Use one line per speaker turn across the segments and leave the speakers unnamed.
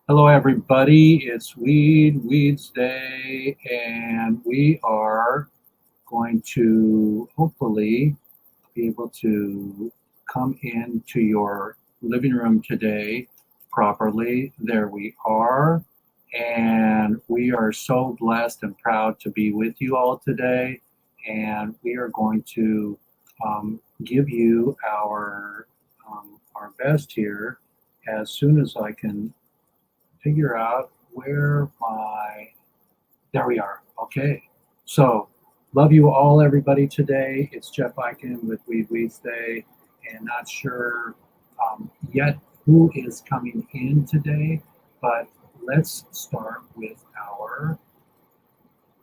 Hello, everybody. It's Weeds Day, and we are going to hopefully be able to come into your living room today properly. There we are, and we are so blessed and proud to be with you all today. And we are going to give you our best here as soon as I can figure out where there we are. Okay. So, love you all, everybody, today. It's Jeff Eichen with Weeds Day, and not sure yet who is coming in today, but let's start with our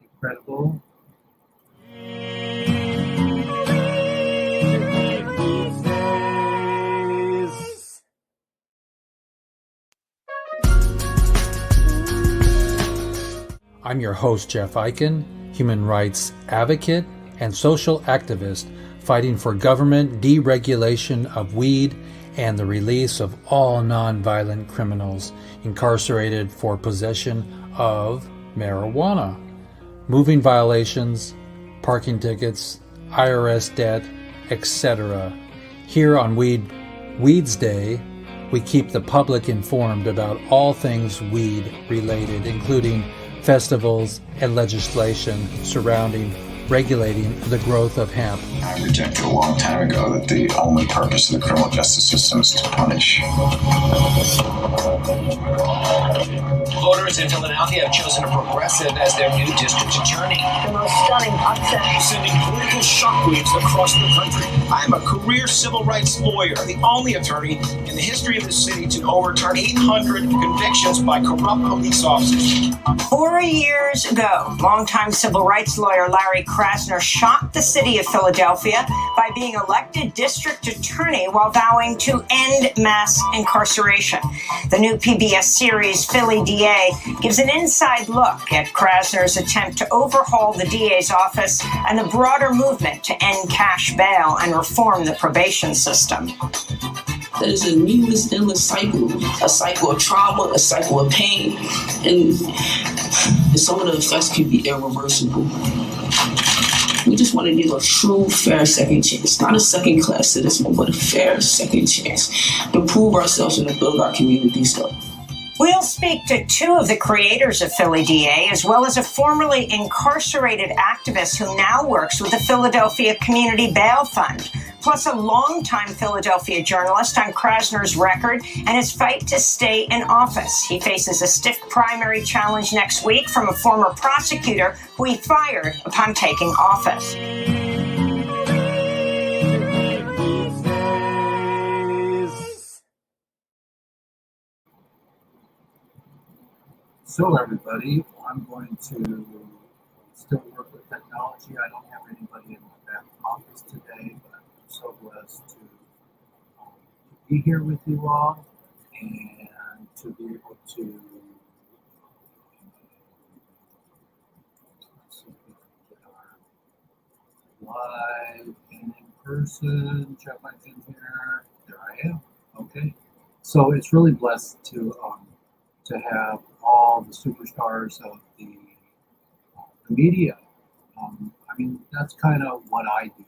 incredible. I'm your host, Jeff Eichen, human rights advocate and social activist fighting for government deregulation of weed and the release of all nonviolent criminals incarcerated for possession of marijuana, moving violations, parking tickets, IRS debt, etc. Here on Weeds Day, we keep the public informed about all things weed related, including festivals and legislation surrounding regulating the growth of hemp.
I rejected a long time ago that the only purpose of the criminal justice system is to punish.
Voters in Philadelphia have chosen a progressive as their new district attorney.
The most stunning upset.
Sending political shockwaves across the country. I'm a career civil rights lawyer, the only attorney in the history of the city to overturn 800 convictions by corrupt police officers.
4 years ago, longtime civil rights lawyer Larry Krasner shocked the city of Philadelphia by being elected district attorney while vowing to end mass incarceration. The new PBS series, Philly DA, gives an inside look at Krasner's attempt to overhaul the DA's office and the broader movement to end cash bail and reform the probation system.
That is a needless, endless cycle, a cycle of trauma, a cycle of pain, and some of the effects can be irreversible. We just want to give a true, fair second chance, not a second-class citizen, but a fair second chance to prove ourselves and to build our communities up.
We'll speak to two of the creators of Philly DA, as well as a formerly incarcerated activist who now works with the Philadelphia Community Bail Fund, plus a longtime Philadelphia journalist on Krasner's record and his fight to stay in office. He faces a stiff primary challenge next week from a former prosecutor who he fired upon taking office.
So, everybody, I'm going to still work with technology. I don't have anybody in the back office today, but I'm so blessed to be here with you all and to be able to get our live and in person. Jeff Eichen here. There I am. Okay. So it's really blessed to have all the superstars of the media. I mean, that's kind of what I do.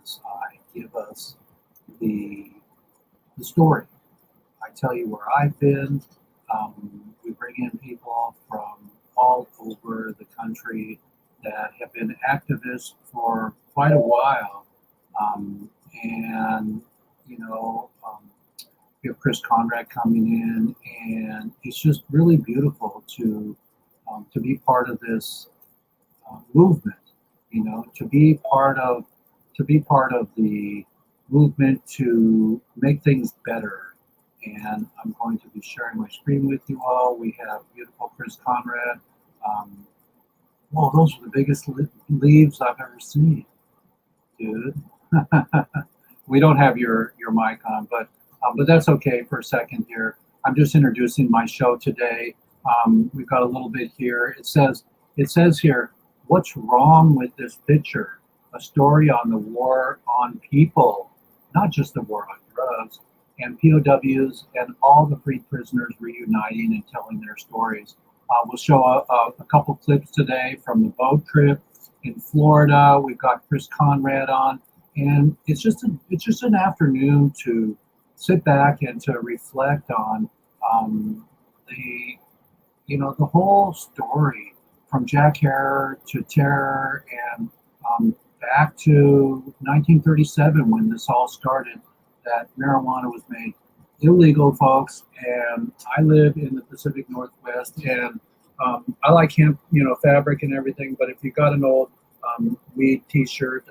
Is I give us the story. I tell you where I've been. We bring in people from all over the country that have been activists for quite a while, and you know. We have Chris Conrad coming in, and it's just really beautiful to be part of this movement. You know, to be part of the movement to make things better. And I'm going to be sharing my screen with you all. We have beautiful Chris Conrad. Well, those are the biggest leaves I've ever seen, dude. We don't have your mic on, but that's okay for a second here. I'm just introducing my show today. We've got a little bit here. It says here, what's wrong with this picture? A story on the war on people, not just the war on drugs. and POWs and all the freed prisoners reuniting and telling their stories. We'll show a couple clips today from the boat trip in Florida. We've got Chris Conrad on, and it's just an afternoon to sit back and to reflect on the whole story from Jack Herer to terror and back to 1937 when this all started, that marijuana was made illegal, folks. And I live in the Pacific Northwest, and I like hemp, fabric and everything. But if you got an old weed T-shirt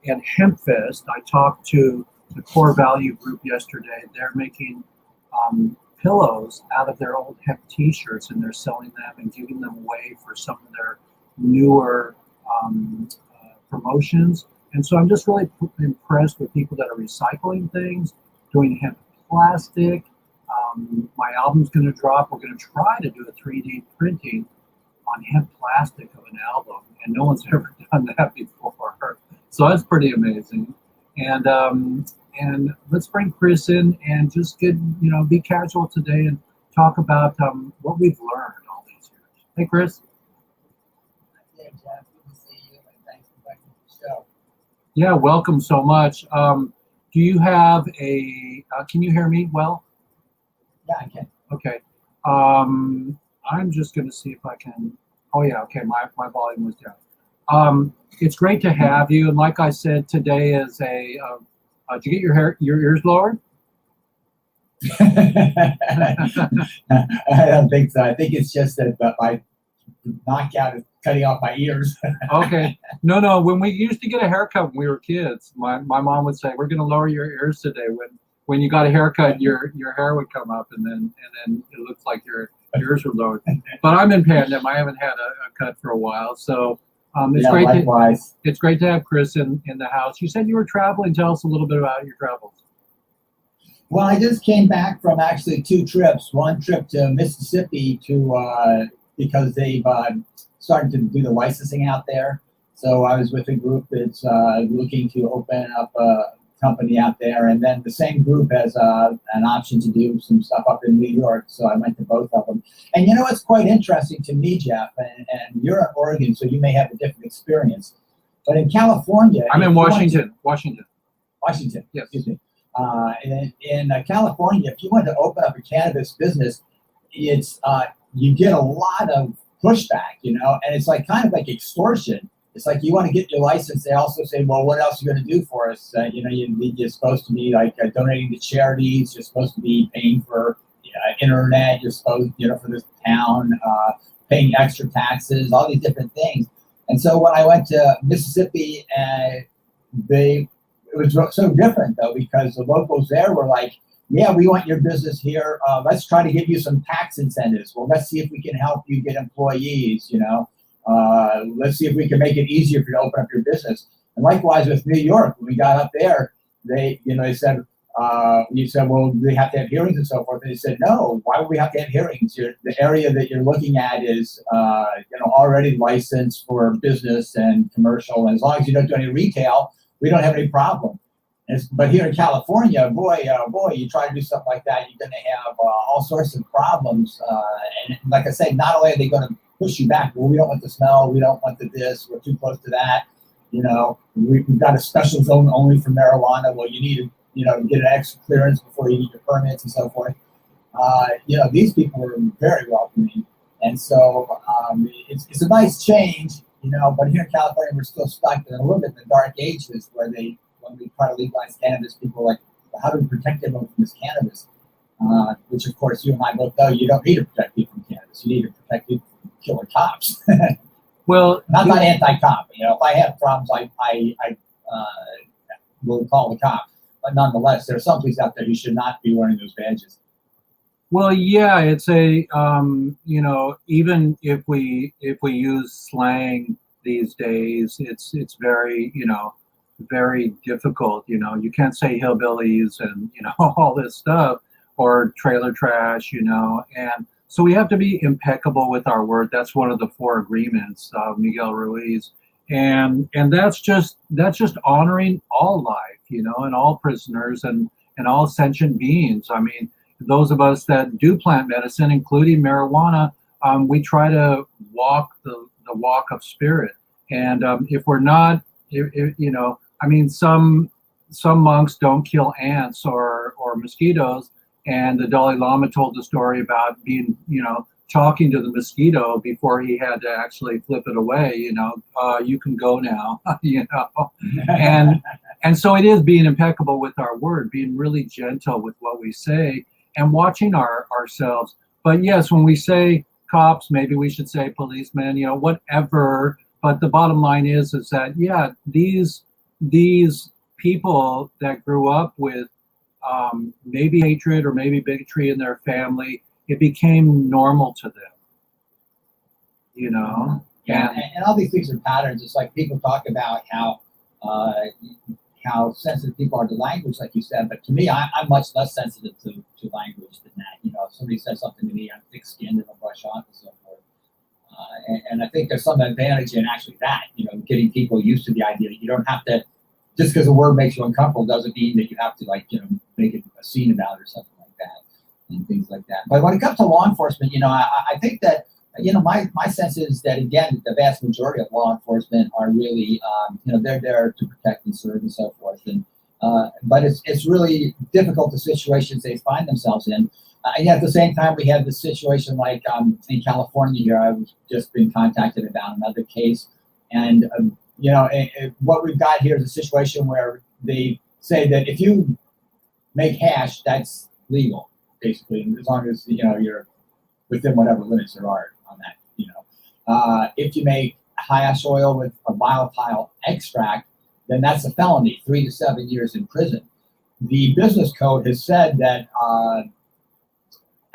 and Hemp Fest, I talked to the Core Value Group yesterday. They're making pillows out of their old hemp T-shirts, and they're selling them and giving them away for some of their newer promotions. And so I'm just really impressed with people that are recycling things, doing hemp plastic. My album's going to drop. We're going to try to do a 3D printing on hemp plastic of an album, and no one's ever done that before. So that's pretty amazing. And let's bring Chris in and just be casual today and talk about what we've learned all these years. Hey, Chris.
Yeah, Jeff, good to see you, and thanks for inviting me to the show.
Yeah, welcome so much. Do you have can you hear me well?
Yeah, I can.
Okay. I'm just going to see if I can. Oh, yeah. Okay. My volume was down. It's great to have you. And like I said, today is did you get your ears lowered?
I don't think so. I think it's just that my knockout is cutting off my ears.
Okay. No. When we used to get a haircut when we were kids, my mom would say, "We're going to lower your ears today." When you got a haircut, your hair would come up, and then it looks like your ears were lowered. But I'm in Pandem. I haven't had a cut for a while, so it's great.
Likewise.
It's great to have Chris in the house. You said you were traveling. Tell us a little bit about your travels.
Well, I just came back from actually 2 trips. One trip to Mississippi because they've started to do the licensing out there. So I was with a group that's looking to open up a company out there, and then the same group has an option to do some stuff up in New York. So I went to both of them. And it's quite interesting to me, Jeff, and you're in Oregon, so you may have a different experience. But in California,
I'm in Washington.
Washington.
Yes.
Excuse me. In California, if you want to open up a cannabis business, it's you get a lot of pushback, and it's kind of like extortion. It's like you want to get your license. They also say, well, what else are you going to do for us? You're supposed to be like donating to charities. You're supposed to be paying for internet. You're supposed, for this town, paying extra taxes, all these different things. And so when I went to Mississippi, it was so different, though, because the locals there were like, yeah, we want your business here. Let's try to give you some tax incentives. Well, let's see if we can help you get employees, let's see if we can make it easier for you to open up your business. And likewise with New York, when we got up there, they said, you said, well, do they have to have hearings and so forth? And they said, no, why would we have to have hearings? The area that you're looking at is, already licensed for business and commercial. And as long as you don't do any retail, we don't have any problem. But here in California, boy, you try to do something like that, you're going to have all sorts of problems. And like I say, not only are they going to push you back, well, we don't want the smell, we don't want the this, we're too close to that. We've got a special zone only for marijuana. Well, you need to, get an extra clearance before you get your permits and so forth. These people were very welcoming. And so it's a nice change, but here in California, we're still stuck in a little bit in the dark ages where when we try to legalize cannabis, people are like, well, how do we protect everyone from this cannabis? Which, of course, you and I both know you don't need to protect people from cannabis. You need to protect people from killer cops.
Well,
not anti-cop. If I have problems, I will call the cop. But nonetheless, there are some police out there who should not be wearing those badges.
Well, yeah, it's even if we use slang these days, it's very, very difficult. You can't say hillbillies and, all this stuff, or trailer trash, and so we have to be impeccable with our word. That's one of the 4 agreements, Miguel Ruiz. And that's just honoring all life, and all prisoners. And and all sentient beings. I mean, those of us that do plant medicine, including marijuana, we try to walk the walk of spirit. And if we're not, you know, I mean, some monks don't kill ants or mosquitoes. And the Dalai Lama told the story about being, you know, talking to the mosquito before he had to actually flip it away. You know, you can go now. You know, and so it is being impeccable with our word, being really gentle with what we say, and watching ourselves. But yes, when we say cops, maybe we should say policemen. You know, whatever. But the bottom line is that yeah, these people that grew up with maybe hatred or maybe bigotry in their family, it became normal to them, you know.
Yeah, and all these things are patterns. It's like people talk about how sensitive people are to language, like you said. But to me, I'm much less sensitive to language than that. You know, if somebody says something to me, I'm thick-skinned and I'll brush off and so forth. And I think there's some advantage in actually that, you know, getting people used to the idea that you don't have to, just because a word makes you uncomfortable doesn't mean that you have to, like, you know, make it a scene about it or something like that and things like that. But when it comes to law enforcement, you know, I think that, you know, my sense is that, again, the vast majority of law enforcement are really, you know, they're there to protect and serve and so forth. And but it's really difficult, the situations they find themselves in. And yet at the same time, we have this situation like in California here. I was just being contacted about another case, and you know, what we've got here is a situation where they say that if you make hash, that's legal, basically, as long as, you know, you're within whatever limits there are on that. You know, if you make hash oil with a volatile extract, then that's a felony, 3 to 7 years in prison. The business code has said that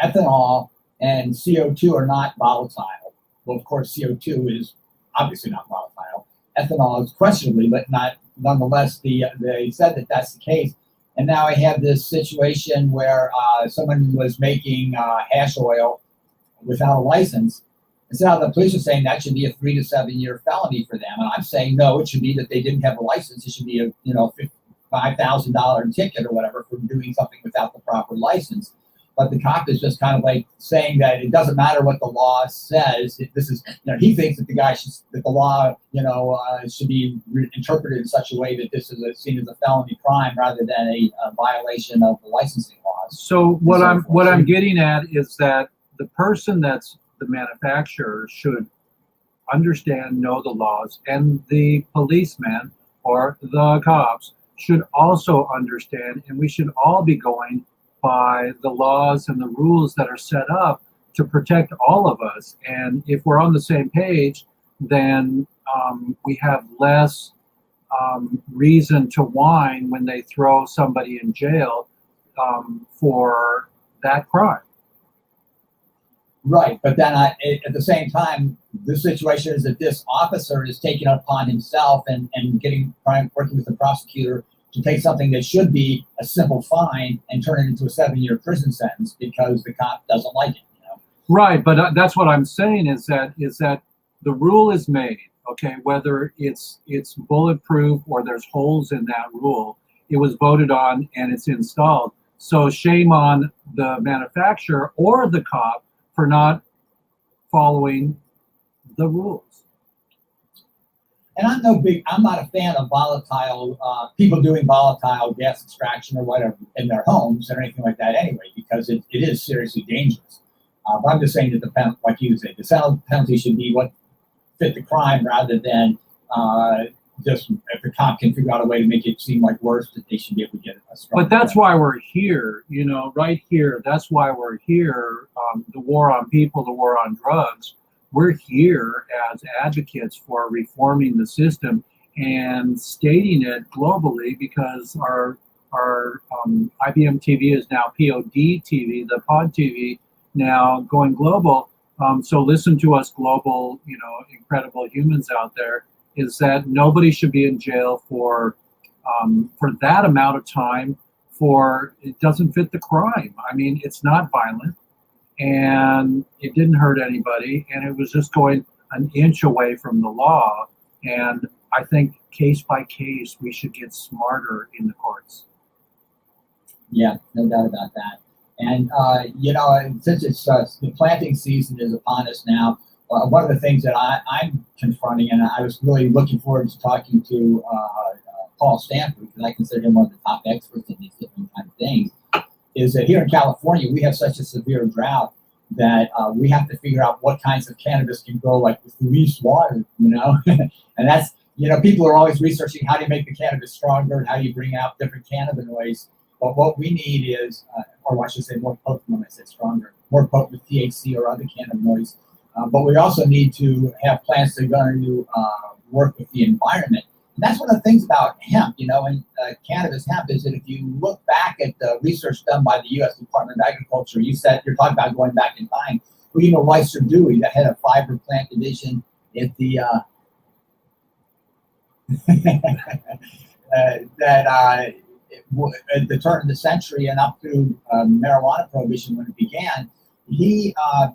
ethanol and CO2 are not volatile. Well, of course, CO2 is obviously not volatile. Ethanol is questionably, but not nonetheless. They said that that's the case. And now I have this situation where someone was making hash oil without a license. And so now the police are saying that should be a 3 to 7 year felony for them. And I'm saying, no, it should be that they didn't have a license. It should be a, you know, $5,000 ticket or whatever for doing something without the proper license. But the cop is just kind of like saying that it doesn't matter what the law says. This is, you know, he thinks that that the law, you know, should be interpreted in such a way that this is seen as a felony crime rather than a violation of the licensing laws.
So what I'm getting at is that the person that's the manufacturer should understand, know the laws, and the policeman or the cops should also understand, and we should all be going by the laws and the rules that are set up to protect all of us. And if we're on the same page, then we have less reason to whine when they throw somebody in jail for that crime.
Right, but then at the same time, the situation is that this officer is taking it upon himself and working with the prosecutor to take something that should be a simple fine and turn it into a 7 year prison sentence because the cop doesn't like it. You know?
Right, but that's what I'm saying is that the rule is made. Okay, whether it's bulletproof or there's holes in that rule, it was voted on and it's installed. So shame on the manufacturer or the cop for not following the rules.
And I'm not a fan of volatile, people doing volatile gas extraction or whatever in their homes or anything like that anyway, because it is seriously dangerous. But I'm just saying that like you said, the penalty should be what fit the crime rather than just if the cop can figure out a way to make it seem like worse, that they should be able to get a strong.
But that's why we're here, you know, right here. That's why we're here. The war on people, the war on drugs. We're here as advocates for reforming the system and stating it globally because our IBM TV is now POD TV, the Pod TV, now going global. So listen to us, global, you know, incredible humans out there. Is that nobody should be in jail for that amount of time. It doesn't fit the crime. I mean, it's not violent, and it didn't hurt anybody, and it was just going an inch away from the law. And I think case by case, we should get smarter in the courts.
Yeah, no doubt about that. And since it's the planting season is upon us now, one of the things that I'm confronting, and I was really looking forward to talking to Paul Stanford, because I consider him one of the top experts in these different kind of things, is that here in California we have such a severe drought that we have to figure out what kinds of cannabis can grow like with the least water, and that's, people are always researching how do you make the cannabis stronger and how do you bring out different cannabinoids. But what we need is, or I should say more potent when I say stronger, more potent with THC or other cannabinoids. But we also need to have plants that are going to work with the environment. And that's one of the things about hemp, and cannabis hemp is that if you look back at the research done by the U.S. Department of Agriculture, you're talking about going back in time. Well, Weiser Dewey, the head of fiber plant division at the at the turn of the century and up to marijuana prohibition when it began, he had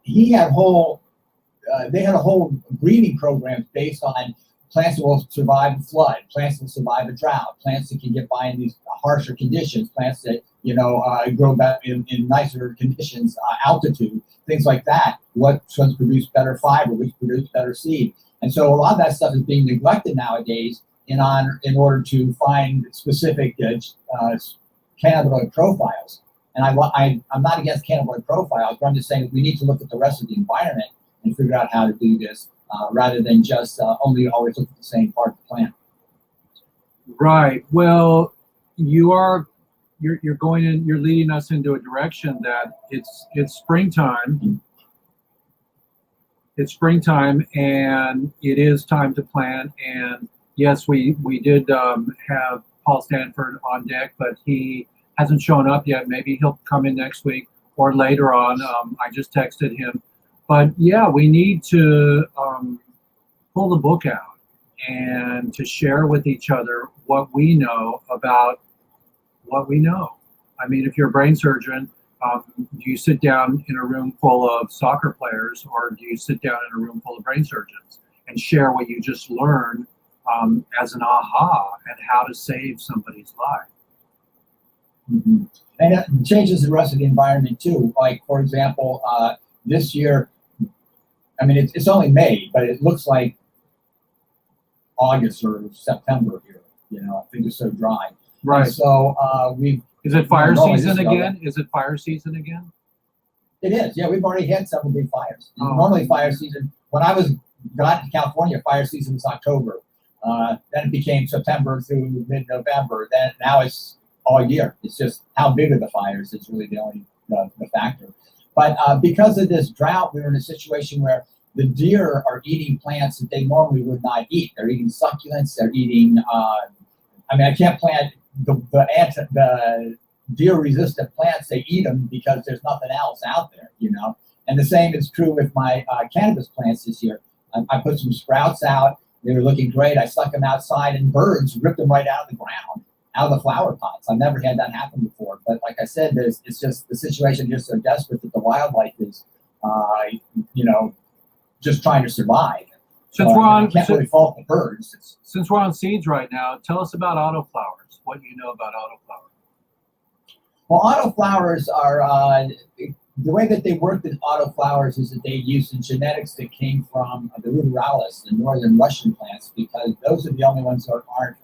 they had a whole breeding program based on plants that will survive a flood, plants that will survive a drought, plants that can get by in these harsher conditions, plants that grow better in nicer conditions, altitude, things like that. What ones produce better fiber, which produce better seed, and so a lot of that stuff is being neglected nowadays in order to find specific cannabinoid profiles. And I'm not against cannabinoid profiles, but I'm just saying that we need to look at the rest of the environment and figure out how to do this rather than just only always look at the same part of the plant.
Right. Well, you're leading us into a direction that it's springtime. It's springtime, and it is time to plant. And yes, we did have Paul Stanford on deck, but he hasn't shown up yet. Maybe he'll come in next week or later on. I just texted him. But yeah, we need to pull the book out and to share with each other what we know about what we know. I mean, if you're a brain surgeon, do you sit down in a room full of soccer players, or do you sit down in a room full of brain surgeons and share what you just learned as an aha and how to save somebody's life?
Mm-hmm. And it changes the rest of the environment too. Like, for example, this year, I mean, it's only May, but it looks like August or September here. Things are so dry.
Right.
And so
Is it fire season again? Is it fire season again?
It is. Yeah, we've already had several big fires.
Oh.
Normally, fire season. When I got to California, fire season was October. Then it became September through mid-November. Now it's all year. It's just how big are the fires is really the only the factor. But because of this drought, we were in a situation where the deer are eating plants that they normally would not eat. They're eating succulents. They're eating. I can't plant the deer-resistant plants. They eat them because there's nothing else out there, And the same is true with my cannabis plants this year. I put some sprouts out. They were looking great. I stuck them outside, and birds ripped them right out of the ground, out of the flower pots. I've never had that happen before. But like I said, it's just the situation just so desperate that the wildlife is, just trying to survive.
Since we're on,
I can't really fault the birds.
Since we're on seeds right now, tell us about autoflowers. What you know about autoflowers?
Well, autoflowers are the way that they work with autoflowers is that they use the genetics that came from the ruderalis, the northern Russian plants, because those are the only ones that aren't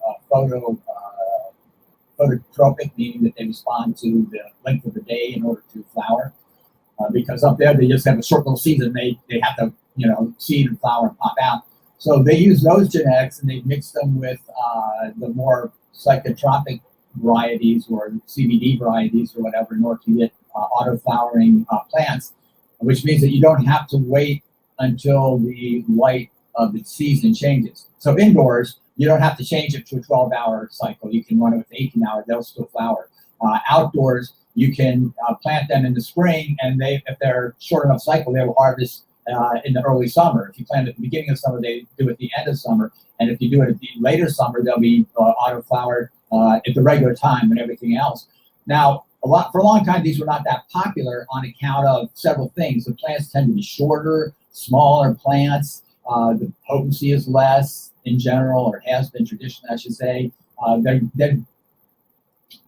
phototropic, meaning that they respond to the length of the day in order to flower. Because up there they just have a short little season, they have to seed and flower and pop out. So they use those genetics and they mix them with the more psychotropic varieties or CBD varieties or whatever in order to get auto-flowering plants, which means that you don't have to wait until the light of the season changes. So indoors, you don't have to change it to a 12-hour cycle. You can run it with 18 hours, they'll still flower. Outdoors, you can plant them in the spring, and if they're short enough cycle, they will harvest in the early summer. If you plant at the beginning of summer, they do it at the end of summer. And if you do it at the later summer, they'll be auto-flowered at the regular time and everything else. Now, for a long time, these were not that popular on account of several things. The plants tend to be shorter, smaller plants. The potency is less in general, or has been traditionally, I should say. They're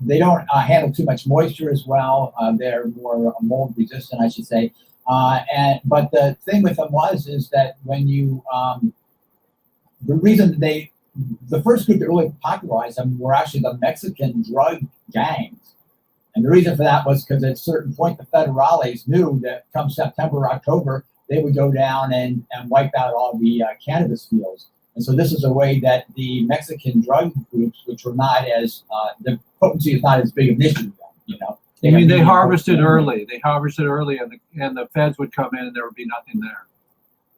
they don't handle too much moisture as well. They're more mold resistant, I should say. But the thing with them is that when you the reason the first group that really popularized them were actually the Mexican drug gangs. And the reason for that was because at a certain point, the federales knew that come September or October, they would go down and wipe out all the cannabis fields. And so this is a way that the Mexican drug groups, which were not as, the potency is not as big an issue, you know.
I mean, they harvested early. They harvested early, and the feds would come in, and there would be nothing there.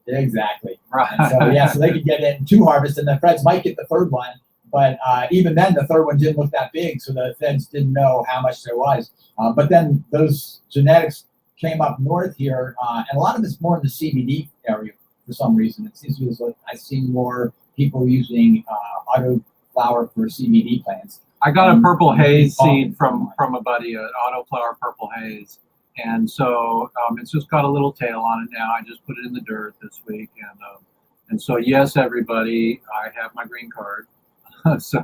Exactly.
Right.
And so yeah, so they could get in 2 harvests, and the feds might get the third one, but even then, the third one didn't look that big, so the feds didn't know how much there was. But then those genetics came up north here, and a lot of it's more in the CBD area for some reason. It seems to be like I've seen more people using auto flower for CBD plants.
I got a purple haze seed from a buddy, an autoflower purple haze. And so it's just got a little tail on it now. I just put it in the dirt this week. And so, yes, everybody, I have my green card. So,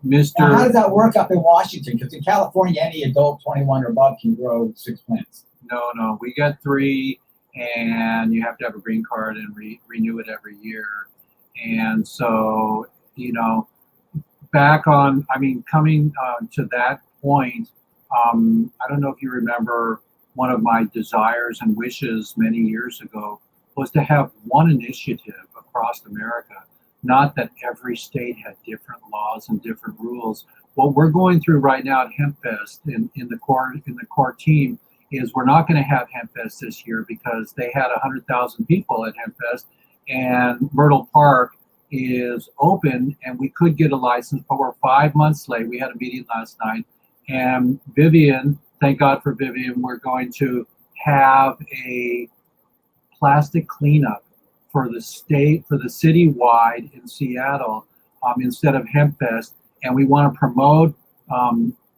Mr.
Now, how does that work up in Washington? Because in California, any adult 21 or above can grow 6 plants.
No, we got 3, and you have to have a green card and renew it every year. And so, you know, coming to that point, I don't know if you remember, one of my desires and wishes many years ago was to have one initiative across America. Not that every state had different laws and different rules. What we're going through right now at HempFest in the core team is we're not going to have HempFest this year because they had 100,000 people at HempFest, and Myrtle Park is open and we could get a license, but we're 5 months late. We had a meeting last night, and Vivian, thank God for Vivian, we're going to have a plastic cleanup for the state, for the citywide in Seattle, instead of HempFest. And we want to promote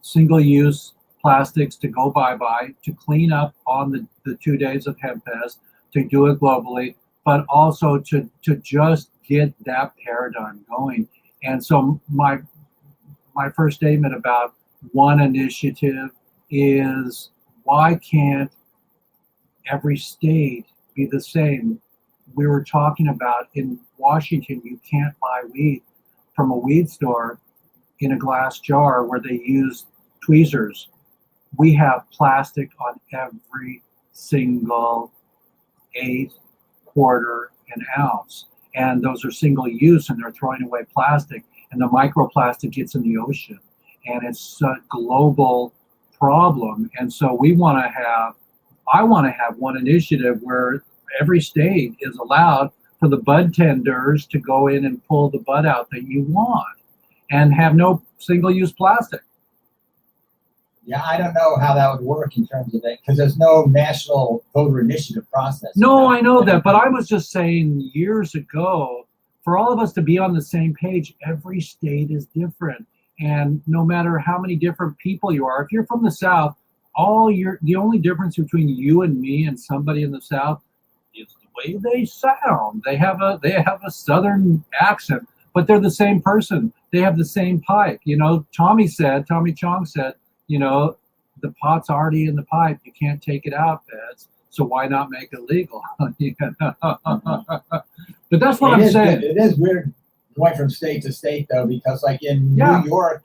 single-use plastics to go bye-bye, to clean up on the 2 days of HempFest, to do it globally, but also to just get that paradigm going. And so my first statement about one initiative is, why can't every state be the same? We were talking about in Washington, you can't buy weed from a weed store in a glass jar where they use tweezers. We have plastic on every single eighth, quarter, and ounce. And those are single use, and they're throwing away plastic. And the microplastic gets in the ocean. And it's a global problem. And so I want to have one initiative where every state is allowed for the bud tenders to go in and pull the bud out that you want and have no single-use plastic.
Yeah, I don't know how that would work in terms of that, because there's no national voter initiative process.
No, I know that, but I was just saying years ago, for all of us to be on the same page, every state is different. And no matter how many different people you are, if you're from the South, the only difference between you and me and somebody in the South is the way they sound. They have a Southern accent, but they're the same person. They have the same pipe. You know, Tommy Chong said, you know, the pot's already in the pipe. You can't take it out, feds. So why not make it legal? But that's what I'm saying.
It is weird going from state to state, though, because like in New York,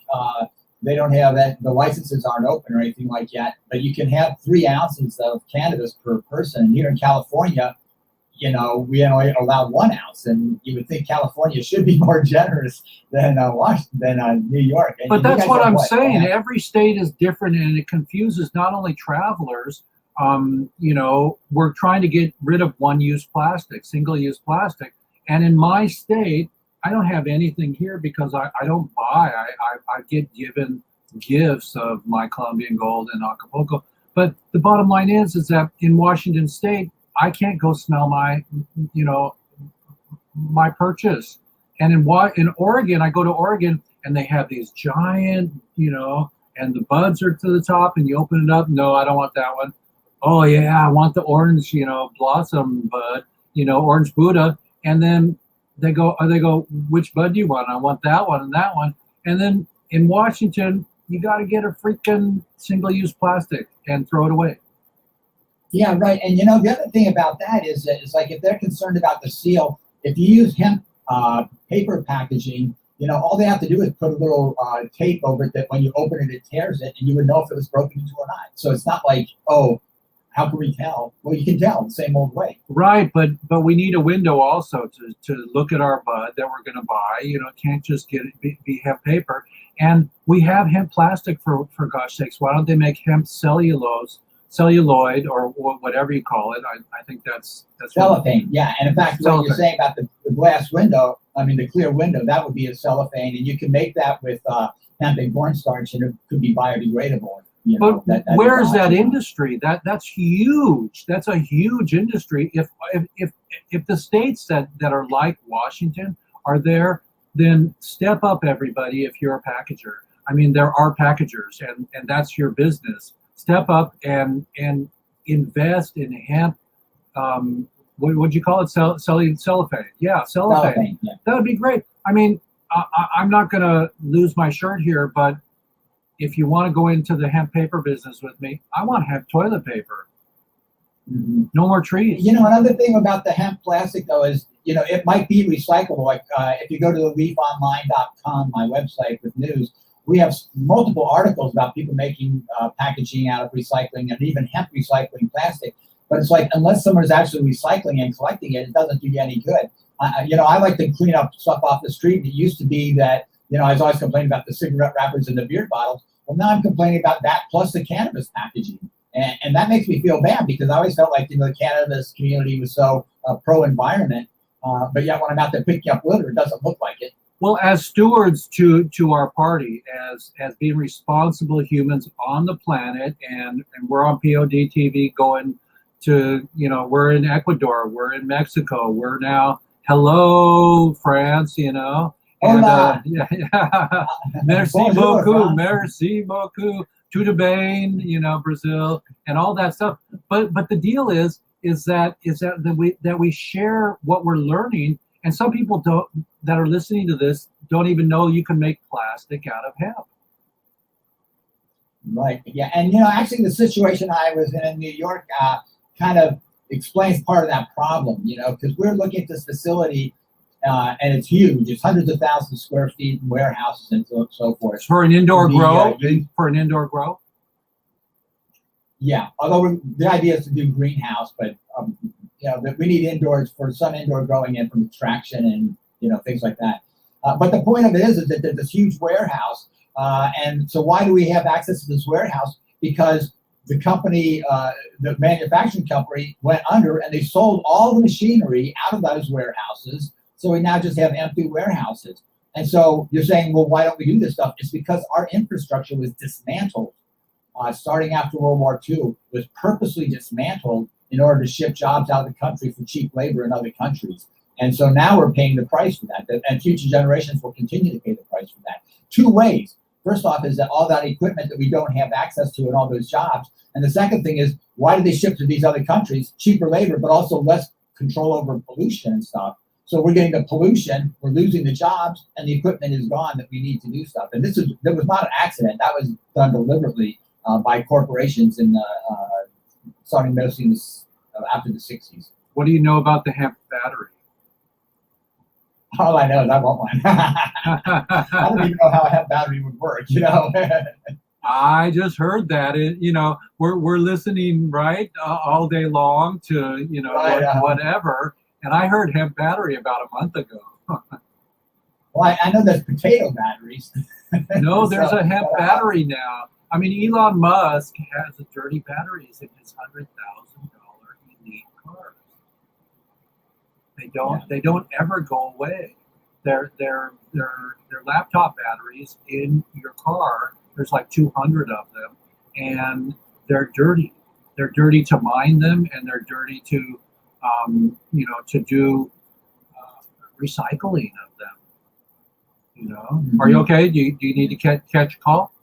they don't have that. The licenses aren't open or anything like that. But you can have 3 ounces of cannabis per person. And here in California, you know, we only allow 1 ounce, and you would think California should be more generous than New York. And
but that's what I'm saying. Every state is different, and it confuses not only travelers. You know, we're trying to get rid of one-use plastic, single-use plastic, and in my state, I don't have anything here because I don't buy. I get given gifts of my Colombian gold in Acapulco. But the bottom line is that in Washington State, I can't go smell my purchase. And in Oregon, I go to Oregon and they have these giant, and the buds are to the top and you open it up. No, I don't want that one. Oh yeah, I want the orange, blossom bud, orange Buddha. And then they go, which bud do you want? I want that one and that one. And then in Washington, you got to get a freaking single-use plastic and throw it away.
Yeah, right. And the other thing about that is that it's like if they're concerned about the seal, if you use hemp paper packaging, all they have to do is put a little tape over it that when you open it, it tears it, and you would know if it was broken into or not. So it's not like, oh, how can we tell? Well, you can tell the same old way.
Right, but we need a window also to look at our bud that we're going to buy. It can't just be hemp paper. And we have hemp plastic for gosh sakes. Why don't they make hemp celluloid or whatever you call it? I think that's
cellophane. Yeah, and in fact, what you're saying about the glass window, the clear window, that would be a cellophane, and you can make that with hemp and cornstarch, and it could be biodegradable.
But where is that industry? That's huge. That's a huge industry. If the states that are like Washington are there, then step up, everybody. If you're a packager, there are packagers, and that's your business. Step up and invest in hemp. What would you call it? Cellophane. Yeah, cellophane. Yeah. That would be great. I'm not going to lose my shirt here, but if you want to go into the hemp paper business with me, I want hemp toilet paper. Mm-hmm. No more trees.
Another thing about the hemp plastic, though, is, it might be recyclable. Like if you go to the leafonline.com, my website with news, we have multiple articles about people making packaging out of recycling and even hemp recycling plastic. But it's like, unless someone's actually recycling and collecting it, it doesn't do you any good. I like to clean up stuff off the street. It used to be that, I was always complaining about the cigarette wrappers and the beer bottles. Well, now I'm complaining about that plus the cannabis packaging. And that makes me feel bad because I always felt like, the cannabis community was so pro-environment. But yet when I'm out there picking up litter, it doesn't look like it.
Well, as stewards to our party, as being responsible humans on the planet, and we're on POD TV going to, we're in Ecuador, we're in Mexico, we're now, hello, France, And, merci beaucoup, tudo bem, Brazil, and all that stuff. But the deal is that we share what we're learning, and some people that are listening to this don't even know you can make plastic out of hemp.
Right. Yeah, and actually, the situation I was in New York kind of explains part of that problem. Because we're looking at this facility. And it's huge. It's hundreds of thousands of square feet, warehouses, and so forth.
For an indoor grow? For an indoor grow?
Yeah. Although the idea is to do greenhouse, but we need indoors for some indoor growing and from extraction and things like that. But the point of it is that there's this huge warehouse, and so why do we have access to this warehouse? Because the company, the manufacturing company, went under, and they sold all the machinery out of those warehouses. So we now just have empty warehouses. And so you're saying, well, why don't we do this stuff? It's because our infrastructure was dismantled. Starting after World War II, was purposely dismantled in order to ship jobs out of the country for cheap labor in other countries. And so now we're paying the price for that. And future generations will continue to pay the price for that. Two ways. First off is that all that equipment that we don't have access to and all those jobs. And the second thing is, why do they ship to these other countries? Cheaper labor, but also less control over pollution and stuff. So we're getting the pollution, we're losing the jobs, and the equipment is gone that we need to do stuff. And that was not an accident. That was done deliberately by corporations in starting mostly after the 60s.
What do you know about the hemp battery?
All I know is I want one. I don't even know how a hemp battery would work,
I just heard that. We're listening, right, all day long to, right, whatever. And I heard hemp battery about a month ago.
Well, I know there's potato batteries.
No, there's a hemp battery now. Elon Musk has dirty batteries in his $100,000 elite cars. They don't ever go away. They're laptop batteries in your car. There's like 200 of them, and they're dirty. They're dirty to mine them, and they're dirty to to do recycling of them. Mm-hmm. Are you okay? Do you need to catch a call?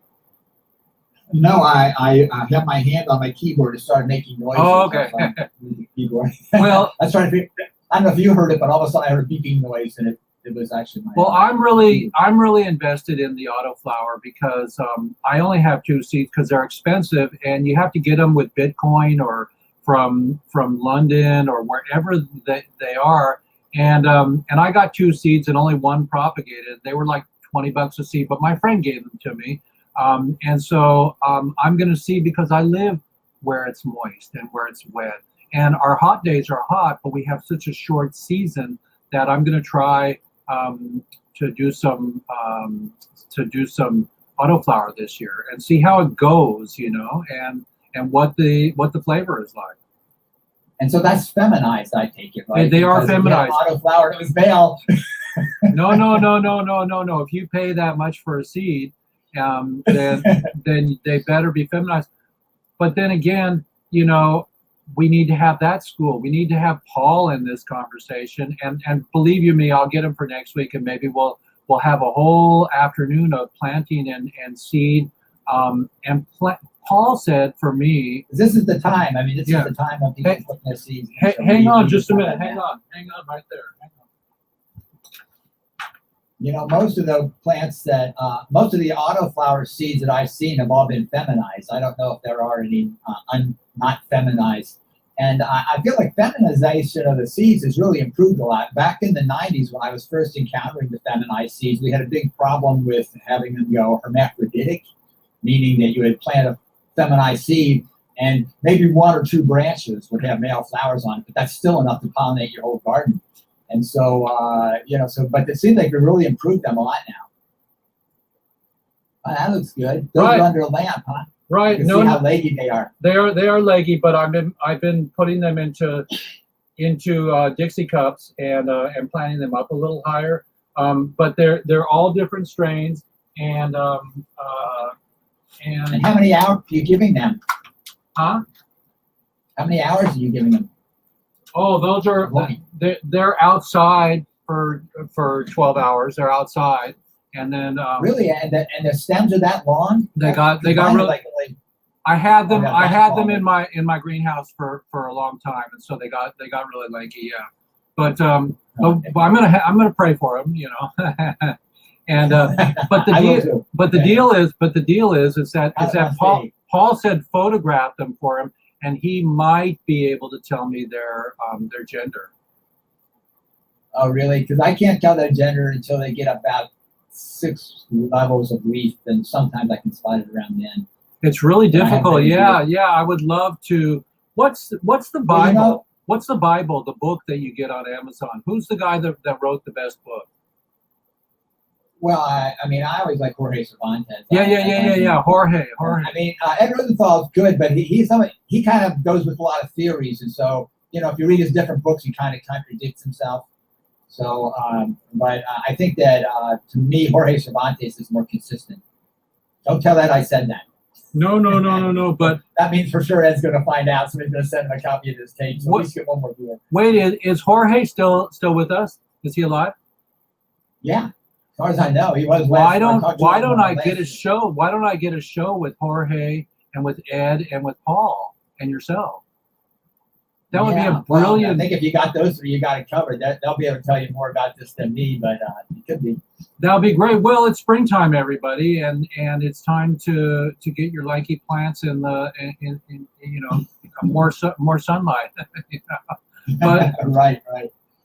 No, I have my hand on my keyboard and started making noises.
Oh, okay.
The keyboard.
Well,
I was trying to figure. I don't know if you heard it, but all of a sudden I heard a beeping noise, and it It was actually my.
Well, I'm really invested in the autoflower because I only have 2 seeds because they're expensive, and you have to get them with Bitcoin or from London or wherever they are. And I got 2 seeds and only 1 propagated. They were like $20 a seed, but my friend gave them to me. And so I'm going to see, because I live where it's moist and where it's wet. And our hot days are hot, but we have such a short season that I'm going to try to do some autoflower this year and see how it goes, you know, and what the flavor is like.
And so that's feminized, I take it, right?
They are feminized.
Autoflower, it was male.
No. If you pay that much for a seed, then they better be feminized. But then again, you know, we need to have that school. We need to have Paul in this conversation, and believe you me, I'll get him for next week, and maybe we'll have a whole afternoon of planting and seed. Paul said for me,
this is the time. I mean, this is the time of people putting their seeds.
Hang on just a minute. Hang on right there. Hang on.
You know, most of the plants that, most of the autoflower seeds that I've seen have all been feminized. I don't know if there are any not feminized. And I feel like feminization of the seeds has really improved a lot. Back in the 90s, when I was first encountering the feminized seeds, we had a big problem with having them go hermaphroditic, meaning that you would plant a feminized seed and maybe 1 or 2 branches would have male flowers on it, but that's still enough to pollinate your whole garden. And so, you know, but it seems like we really improved them a lot now. That looks good. Those are under a lamp, huh?
Right.
You can see how leggy they are.
They are leggy, but I've been putting them into Dixie cups and planting them up a little higher. But they're all different strains, and
how many hours are you giving them?
Huh?
How many hours are you giving them?
Oh, those are they're outside for 12 hours. They're outside, and then
really, and the stems are that long.
They got really. Like, I had them in my greenhouse for a long time, and so they got really leggy. Yeah, but I'm gonna pray for them, you know. And but the deal is that Paul said photograph them for him, and he might be able to tell me their gender.
Oh, really? Because I can't tell their gender until they get about 6 levels of leaf, and sometimes I can spot it around then.
It's really difficult. Yeah. I would love to. What's the Bible? Well, you know, what's the Bible? The book that you get on Amazon. Who's the guy that wrote the best book?
Well, I mean, I always like Jorge Cervantes.
Yeah. Jorge.
I mean, Ed Rosenthal's good, but he kind of goes with a lot of theories, and so, you know, if you read his different books, he kind of contradicts himself. So, but I think that to me, Jorge Cervantes is more consistent. Don't tell Ed I said that.
No. But
that means for sure Ed's going to find out. Somebody's going to send him a copy of this tape. So at least get one more viewer.
Wait, is Jorge still with us? Is he alive?
Yeah. As far as I know, he was.
Why don't I get a show? Why don't I get a show with Jorge and with Ed and with Paul and yourself? That would be a brilliant.
I think if you got those 3, you got it covered. They'll be able to tell you more about this than me, but it could be.
That'll be great. Well, it's springtime, everybody, and it's time to get your likey plants in more sunlight. You know? But
right.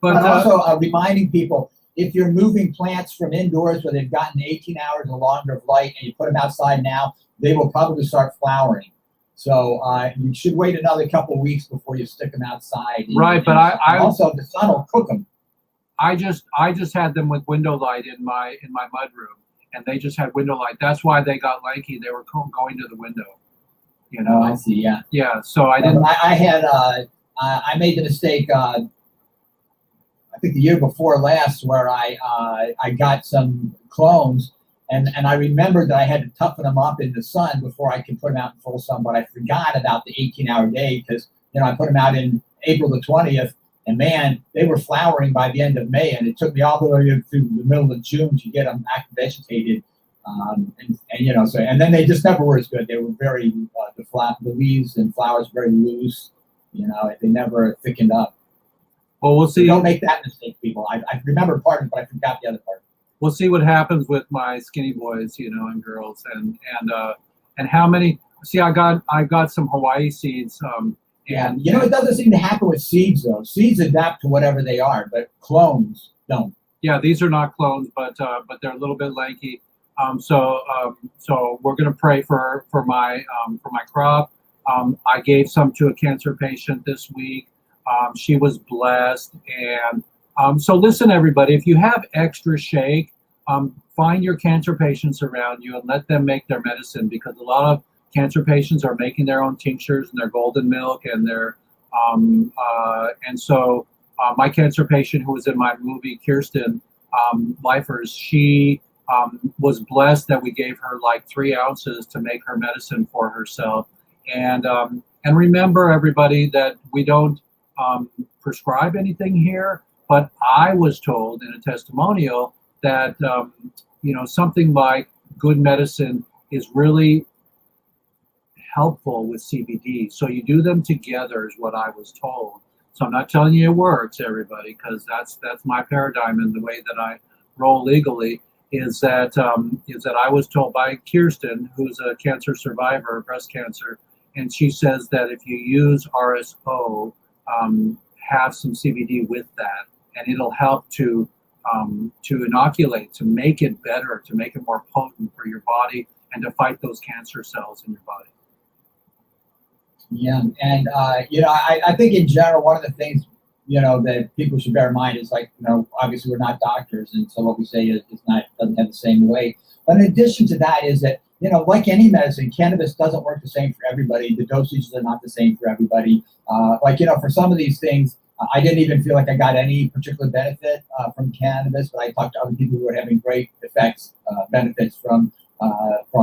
But also reminding people, if you're moving plants from indoors where they've gotten 18 hours or longer of light, and you put them outside now, they will probably start flowering. So you should wait another couple of weeks before you stick them outside.
Right, but I
also the sun will cook them.
I just had them with window light in my mudroom, and they just had window light. That's why they got lanky. They were going to the window. You know.
Oh, I see. Yeah.
Yeah. So I didn't.
I made the mistake. I think the year before last, where I got some clones. And I remembered that I had to toughen them up in the sun before I could put them out in full sun, but I forgot about the 18-hour day because, you know, I put them out in April the 20th, and man, they were flowering by the end of May, and it took me all the way through the middle of June to get them vegetated. And you know, so, and then they just never were as good. They were very, the leaves and flowers very loose, you know, they never thickened up.
Well, we'll
So
see.
don't make that mistake, people. I remember part of it, but I forgot the other part.
We'll see what happens with my skinny boys, and girls, and how many. See, I got some Hawaii seeds. And
it doesn't seem to happen with seeds though. Seeds adapt to whatever they are, but clones don't.
Yeah, these are not clones, but they're a little bit lanky. So we're gonna pray for my crop. I gave some to a cancer patient this week. She was blessed, and so listen, everybody. If you have extra shake, find your cancer patients around you and let them make their medicine, because a lot of cancer patients are making their own tinctures and their golden milk and their and so my cancer patient who was in my movie, Kirsten Lifers, she was blessed that we gave her like 3 ounces to make her medicine for herself. And remember, everybody, that we don't prescribe anything here, but I was told in a testimonial that something like good medicine is really helpful with CBD. So you do them together is what I was told. So I'm not telling you it works, everybody, because that's my paradigm, and the way that I roll legally is that I was told by Kirsten, who's a cancer survivor, breast cancer, and she says that if you use RSO, have some CBD with that, and it'll help to inoculate, to make it better, to make it more potent for your body, and to fight those cancer cells in your body.
Yeah, and I think in general, one of the things that people should bear in mind is, like, obviously we're not doctors, and so what we say doesn't have the same weight. But in addition to that, is that like any medicine, cannabis doesn't work the same for everybody. The dosages are not the same for everybody. For some of these things, I didn't even feel like I got any particular benefit from cannabis, but I talked to other people who are having great benefits from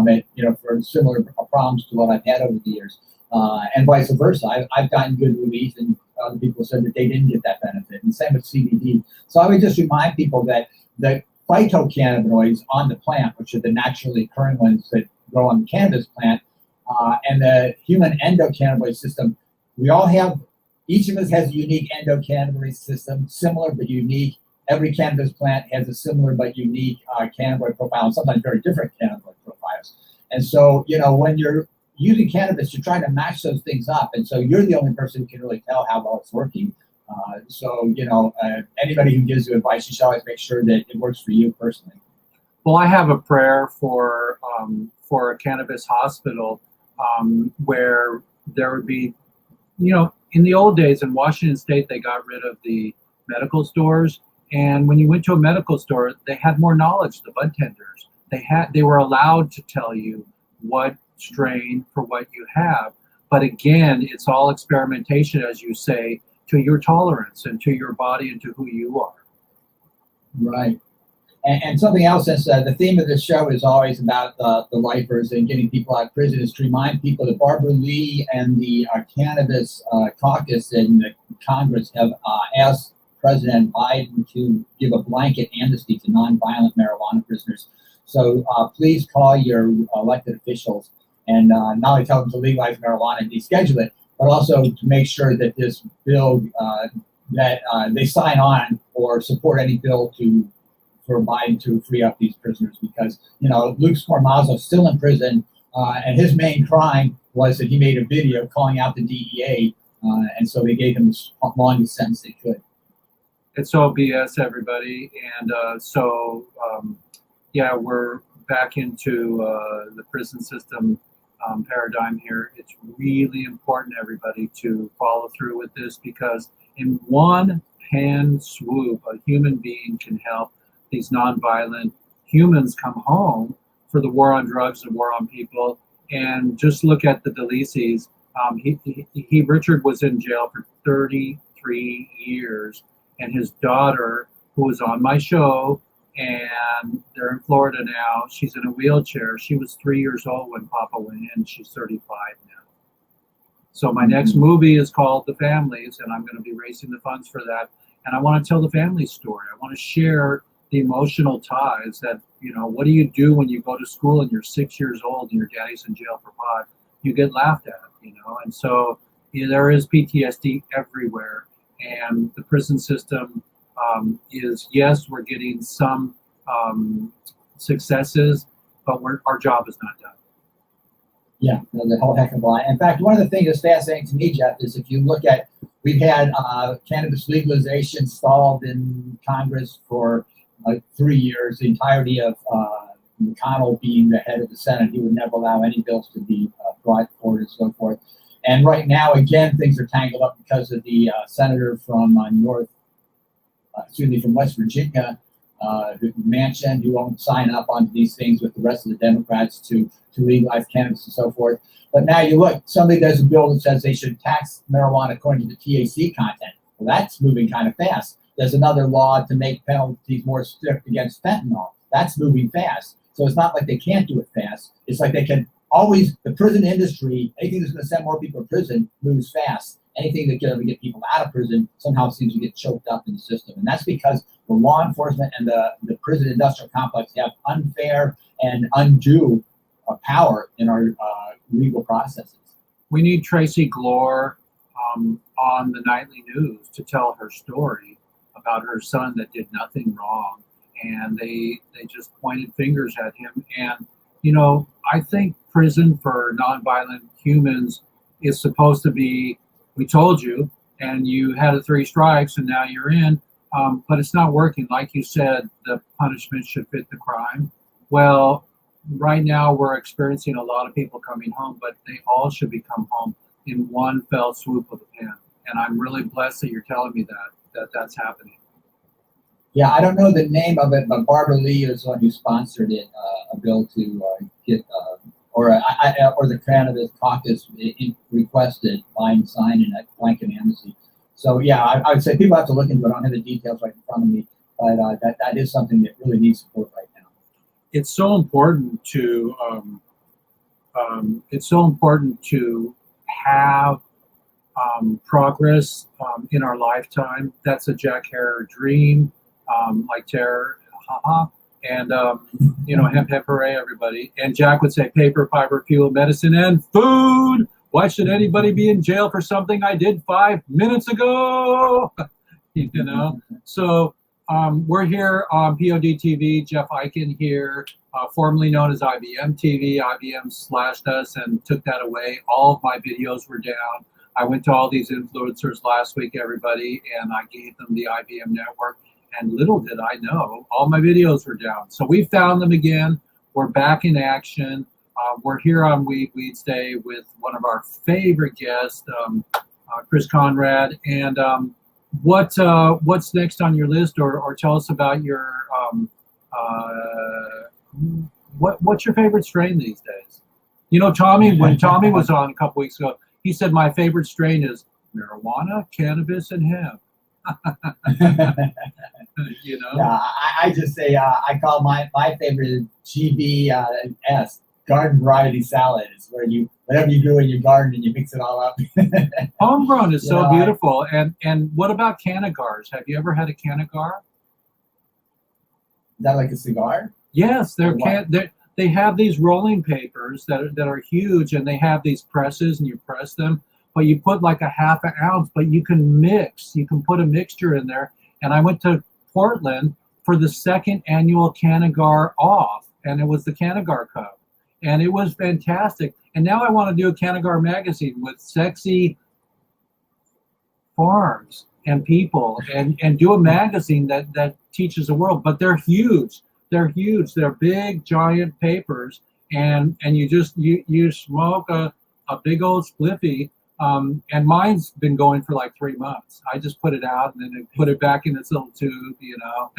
it, for similar problems to what I've had over the years. And vice versa. I've gotten good relief, and other people said that they didn't get that benefit. And same with CBD. So I would just remind people that the phytocannabinoids on the plant, which are the naturally occurring ones that grow on the cannabis plant, and the human endocannabinoid system, each of us has a unique endocannabinoid system, similar but unique. Every cannabis plant has a similar but unique cannabinoid profile, and sometimes very different cannabinoid profiles. And so, when you're using cannabis, you're trying to match those things up, and so you're the only person who can really tell how well it's working. Anybody who gives you advice, you should always make sure that it works for you personally.
Well, I have a prayer for a cannabis hospital where there would be, in the old days in Washington State, they got rid of the medical stores, and when you went to a medical store, they had more knowledge. The bud tenders, they were allowed to tell you what strain for what you have. But again, it's all experimentation, as you say, to your tolerance and to your body and to who you are.
Right. And something else, since the theme of this show is always about the lifers and getting people out of prison, is to remind people that Barbara Lee and the Cannabis Caucus in the Congress have asked President Biden to give a blanket amnesty to nonviolent marijuana prisoners. So please call your elected officials and not only tell them to legalize marijuana and deschedule it, but also to make sure that this bill, that they sign on or support any bill for Biden to free up these prisoners, because Luke Scormazzo is still in prison, and his main crime was that he made a video calling out the DEA, and so they gave him the longest sentence they could.
It's all BS, everybody, and we're back into the prison system paradigm here. It's really important, everybody, to follow through with this, because in one hand swoop, a human being can help these nonviolent humans come home for the war on drugs and war on people. And just look at the Delices. Richard was in jail for 33 years, and his daughter, who was on my show, and they're in Florida now, she's in a wheelchair. She was 3 years old when Papa went in. She's 35 now. So my next movie is called The Families, and I'm going to be raising the funds for that. And I want to tell the family story. I want to share the emotional ties that, what do you do when you go to school and you're 6 years old and your daddy's in jail for pot? You get laughed at, and so there is PTSD everywhere. And the prison system is, yes, we're getting some successes, but our job is not done.
Yeah, the whole heck of a lot. In fact, one of the things that's fascinating to me, Jeff, is if you look at, we've had cannabis legalization stalled in Congress for like 3 years, the entirety of McConnell being the head of the Senate. He would never allow any bills to be brought forward and so forth. And right now, again, things are tangled up because of the senator from from West Virginia, Manchin, who won't sign up on these things with the rest of the Democrats to legalize cannabis and so forth. But now you look, somebody does a bill that says they should tax marijuana according to the THC content. Well, that's moving kind of fast. There's another law to make penalties more strict against fentanyl. That's moving fast. So it's not like they can't do it fast. It's like they can always, the prison industry, anything that's going to send more people to prison moves fast. Anything that can get people out of prison somehow seems to get choked up in the system. And that's because the law enforcement and the prison industrial complex have unfair and undue power in our legal processes.
We need Tracy Glore on the nightly news to tell her story about her son that did nothing wrong. And they just pointed fingers at him. And, you know, I think prison for nonviolent humans is supposed to be, we told you, and you had 3 strikes and now you're in, but it's not working. Like you said, the punishment should fit the crime. Well, right now we're experiencing a lot of people coming home, but they all should become home in one fell swoop of the pen. And I'm really blessed that you're telling me that's happening.
Yeah, I don't know the name of it, but Barbara Lee is the one who sponsored it, a bill to get, or the Cannabis Caucus requested buying sign and a blanket amnesty. So yeah, I would say people have to look into it. I don't have the details right in front of me, but that is something that really needs support right now.
It's so important to have progress in our lifetime. That's a Jack Herer dream. Like terror, haha, and you know, hemp, hemp, hooray, everybody. And Jack would say, paper, fiber, fuel, medicine, and food. Why should anybody be in jail for something I did 5 minutes ago? You know. So we're here on POD TV. Jeff Eichen here, formerly known as IBM TV. IBM slashed us and took that away. All of my videos were down. I went to all these influencers last week, everybody, and I gave them the IBM network. And little did I know, all my videos were down. So we found them again. We're back in action. We're here on Weeds Day with one of our favorite guests, Chris Conrad. And what's next on your list, or tell us about your what's your favorite strain these days? You know, Tommy, when Tommy was on a couple weeks ago, he said my favorite strain is marijuana, cannabis, and hemp. You know,
yeah, I just say I call my favorite GBS, garden variety salad. It's where whatever you grow in your garden and you mix it all up.
Homegrown is so beautiful. And what about cannagars? Have you ever had a canagar?
Is that like a cigar?
Yes, they have these rolling papers that are huge, and they have these presses, and you press them. But you put like a half an ounce, but you can mix. You can put a mixture in there. And I went to Portland for the 2nd annual Canagar Off, and it was the Canagar Cup. And it was fantastic. And now I want to do a Canagar magazine with sexy farms and people, and do a magazine that teaches the world. But they're huge. They're huge. They're big, giant papers. And you smoke a big old spliffy. And mine's been going for like 3 months. I just put it out and then I put it back in its little tube, you know.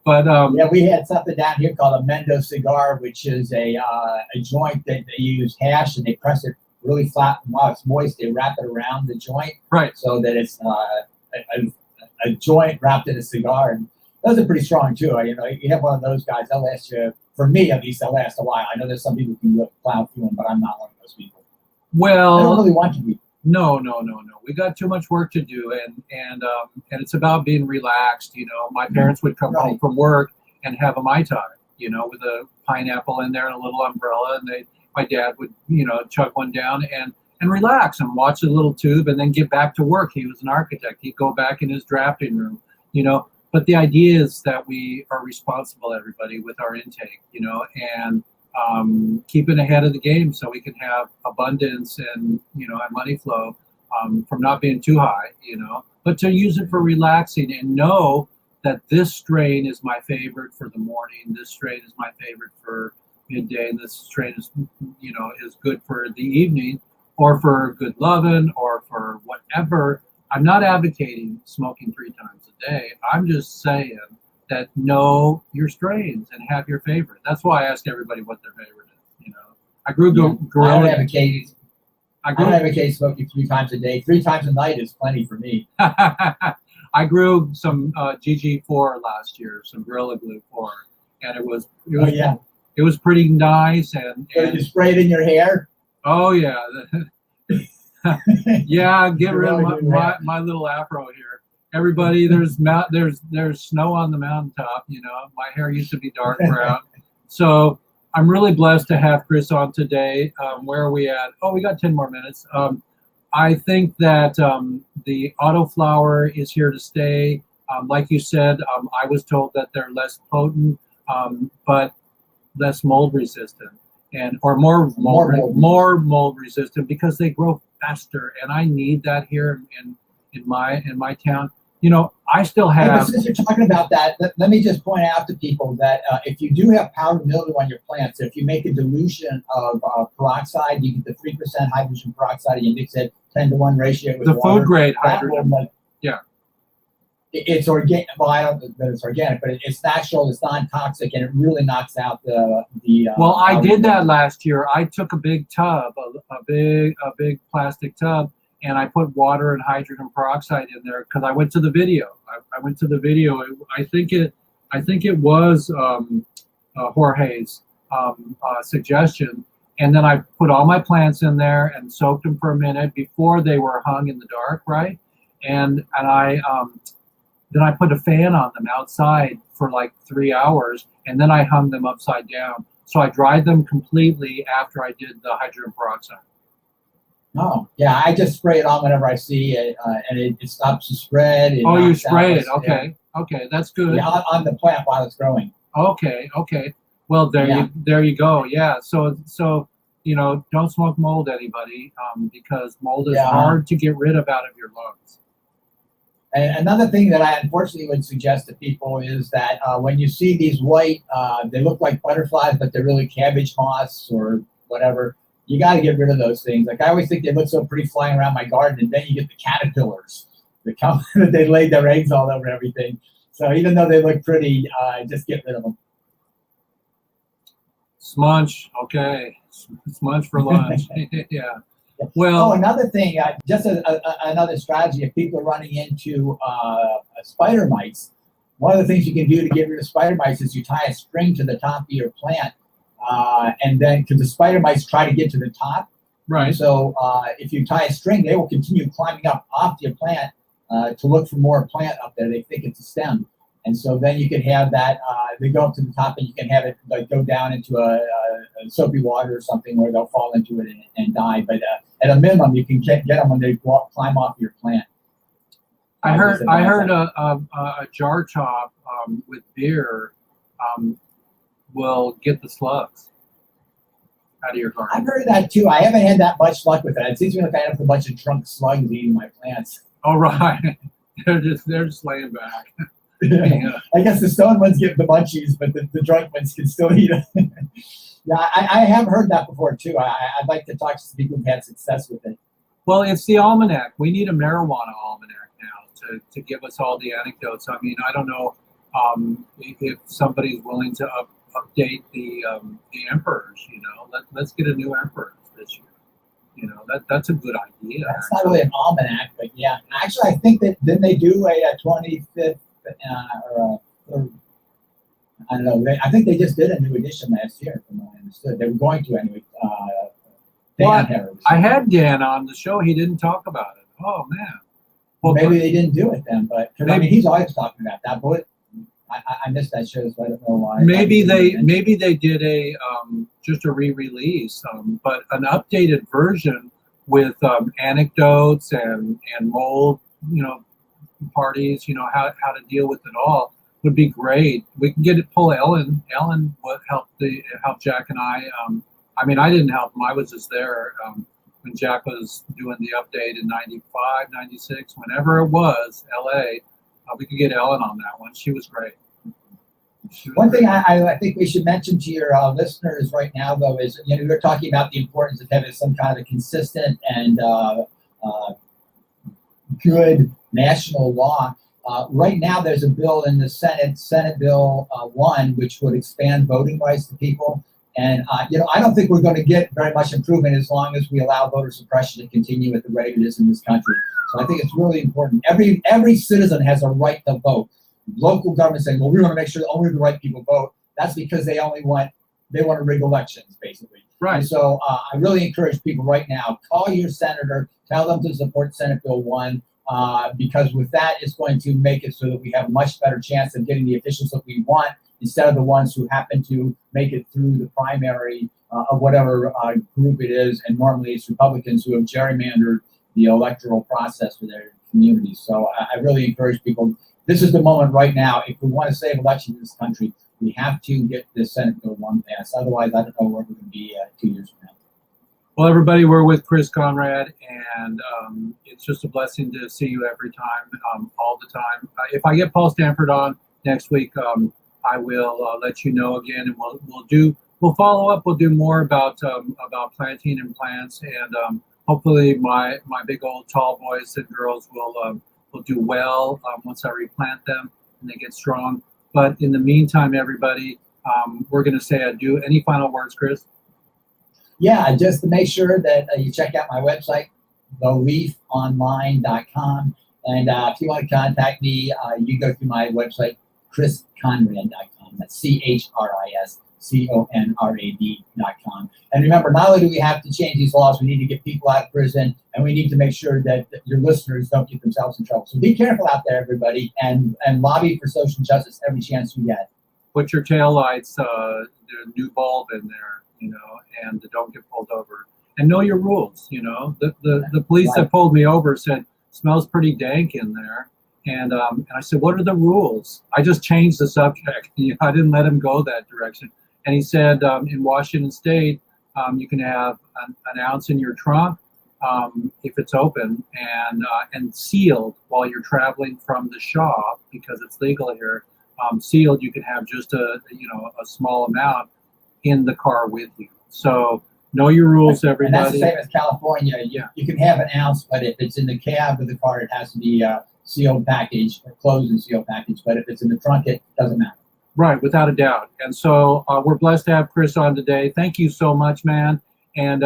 But
yeah, we had something down here called a Mendo cigar, which is a joint that they use hash and they press it really flat. And while it's moist, they wrap it around the joint,
right,
so that it's a joint wrapped in a cigar. And those are pretty strong too. You know, you have one of those guys, they'll last you. For me, at least, they'll last a while. I know there's some people who can plow through them, but I'm not one of those people.
Well,
I don't really want to be.
No. We got too much work to do, and it's about being relaxed. You know, my parents would come home from work and have a Mai Tai, you know, with a pineapple in there and a little umbrella, and my dad would, you know, chug one down, and relax and watch a little tube and then get back to work. He was an architect. He'd go back in his drafting room, you know. But the idea is that we are responsible, everybody, with our intake, you know, and keeping ahead of the game so we can have abundance and, you know, and money flow from not being too high, you know, but to use it for relaxing and know that this strain is my favorite for the morning. This strain is my favorite for midday. And this strain is, you know, is good for the evening or for good loving or for whatever. I'm not advocating smoking 3 times a day. I'm just saying that know your strains and have your favorite. That's why I ask everybody what their favorite is. You know, I grew
I don't advocate smoking 3 times a day. 3 times a night is plenty for me.
I grew some GG4 last year, some Gorilla Glue 4, and it was it was pretty nice. And
you spray it in your hair?
Oh yeah, yeah. Get rid of my little afro here. Everybody, there's snow on the mountaintop. You know, my hair used to be dark brown, so I'm really blessed to have Chris on today. Where are we at? Oh, we got 10 more minutes. I think that the autoflower is here to stay. Like you said, I was told that they're less potent, but less mold resistant, and or more mold resistant because they grow faster. And I need that here in my town. You know, I still have.
Since you're talking about that, let me just point out to people that if you do have powder mildew on your plants, if you make a dilution of peroxide, you get the 3% hydrogen peroxide, and you mix it 10-to-1 ratio with
the
water.
food grade hydrogen.
Yeah. It's organic. Well, I don't know that it's organic, but it's natural. It's non-toxic, and it really knocks out the.
Well, I did that last year. I took a big tub, a big plastic tub, and I put water and hydrogen peroxide in there because I went to the video. I went to the video. I think it was Jorge's suggestion, and then I put all my plants in there and soaked them for a minute before they were hung in the dark, right? And I then I put a fan on them outside for like 3 hours, and then I hung them upside down. So I dried them completely after I did the hydrogen peroxide.
Oh, yeah, I just spray it on whenever I see it, and it stops the spread.
Oh, you spray it. Okay, okay, that's good.
Yeah, on the plant while it's growing.
Okay, okay. Well, there you go. Yeah, so you know, don't smoke mold, anybody, because mold is hard to get rid of out of your lungs.
And another thing that I unfortunately would suggest to people is that when you see these white, they look like butterflies, but they're really cabbage moths or whatever. You got to get rid of those things. Like I always think they look so pretty flying around my garden, and then you get the caterpillars that come. They laid their eggs all over everything. So even though they look pretty, just get rid of them.
Smudge, okay. Smudge for lunch. Yeah. Well,
another thing, just another strategy. If people are running into spider mites, one of the things you can do to get rid of spider mites is you tie a string to the top of your plant, and then because the spider mites try to get to the top,
right?
So if you tie a string, they will continue climbing up off your plant to look for more plant up there. They think it's a stem, and so then you can have that. They go up to the top, and you can have it like go down into a soapy water or something where they'll fall into it and die. But at a minimum, you can get them when they climb off your plant.
I heard a jar top with beer will get the slugs out of your garden.
I've heard that too. I haven't had that much luck with that. It seems to me like I have a bunch of drunk slugs eating my plants.
Oh right, they're just laying back. Yeah.
I guess the stone ones get the munchies, but the drunk ones can still eat it. Yeah, I have heard that before too. I'd like to talk to people who've had success with it.
Well, it's the almanac. We need a marijuana almanac now to give us all the anecdotes. I mean, I don't know if somebody's willing to update the emperors. You know, let's get a new emperor this year. You know, that's a good idea.
That's not really an almanac, but yeah. Actually, I think that didn't they do a 25th or I don't know. I think they just did a new edition last year, from what I understood. They were going to anyway.
I had Dan on the show. He didn't talk about it. Oh man.
Well, maybe they didn't do it then, but I mean, he's always talking about that. But I missed that show, so I don't know why.
Maybe they did a just a re-release, but an updated version with anecdotes and mold, parties, how to deal with it all would be great. We can pull Ellen. Ellen would help Jack and I. I mean, I didn't help him. I was just there when Jack was doing the update in 95, 96, whenever it was, LA. We could get Ellen on that one. She was great.
One thing I think we should mention to your listeners right now, though, is we're talking about the importance of having some kind of a consistent and good national law. Right now, there's a bill in the Senate Bill 1, which would expand voting rights to people. And I don't think we're going to get very much improvement as long as we allow voter suppression to continue at the rate it is in this country. So I think it's really important. Every citizen has a right to vote. Local government saying, well, we want to make sure that only the right people vote. That's because they want to rig elections, basically.
Right.
And so I really encourage people right now, call your senator, tell them to support Senate Bill 1, because with that, it's going to make it so that we have a much better chance of getting the officials that we want instead of the ones who happen to make it through the primary of whatever group it is. And normally it's Republicans who have gerrymandered the electoral process for their communities. So I really encourage people. This is the moment right now. If we want to save elections in this country, we have to get this Senate Bill 1 passed. Otherwise, I don't know where we're going to be 2 years from now.
Well, everybody, we're with Chris Conrad, and it's just a blessing to see you every time, all the time. If I get Paul Stanford on next week, I will let you know again, and we'll follow up. We'll do more about planting and plants, and hopefully my big old tall boys and girls will do well once I replant them and they get strong. But in the meantime, everybody, we're going to say adieu. Any final words, Chris?
Yeah, just to make sure that you check out my website, theleafonline.com. And if you want to contact me, you go through my website, chrisconrad.com. That's CHRISCONRAD.com. And remember, not only do we have to change these laws, we need to get people out of prison, and we need to make sure that your listeners don't get themselves in trouble. So be careful out there, everybody, and lobby for social justice every chance you get.
Put your taillights, the new bulb in there, and don't get pulled over. And know your rules, The police that pulled me over said, smells pretty dank in there. And I said, what are the rules? I just changed the subject. I didn't let him go that direction. And he said, in Washington State, you can have an ounce in your trunk if it's open and sealed while you're traveling from the shop, because it's legal here. Sealed, you can have just a small amount in the car with you. So know your rules, everybody.
And that's the same as California. You can have an ounce, but if it's in the cab of the car, it has to be sealed package or closed and sealed package. But if it's in the trunk, it doesn't matter. Right,
without a doubt. And so we're blessed to have Chris on today. Thank you so much, man. And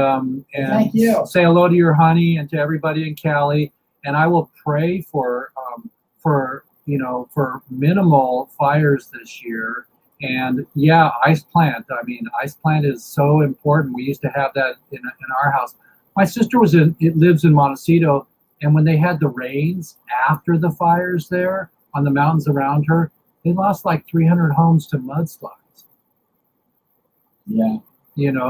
thank you.
Say hello to your honey and to everybody in Cali. And I will pray for minimal fires this year. And yeah, ice plant. I mean, ice plant is so important. We used to have that in our house. My sister lives in Montecito, and when they had the rains after the fires there on the mountains around her, they lost like 300 homes to mudslides.
Yeah.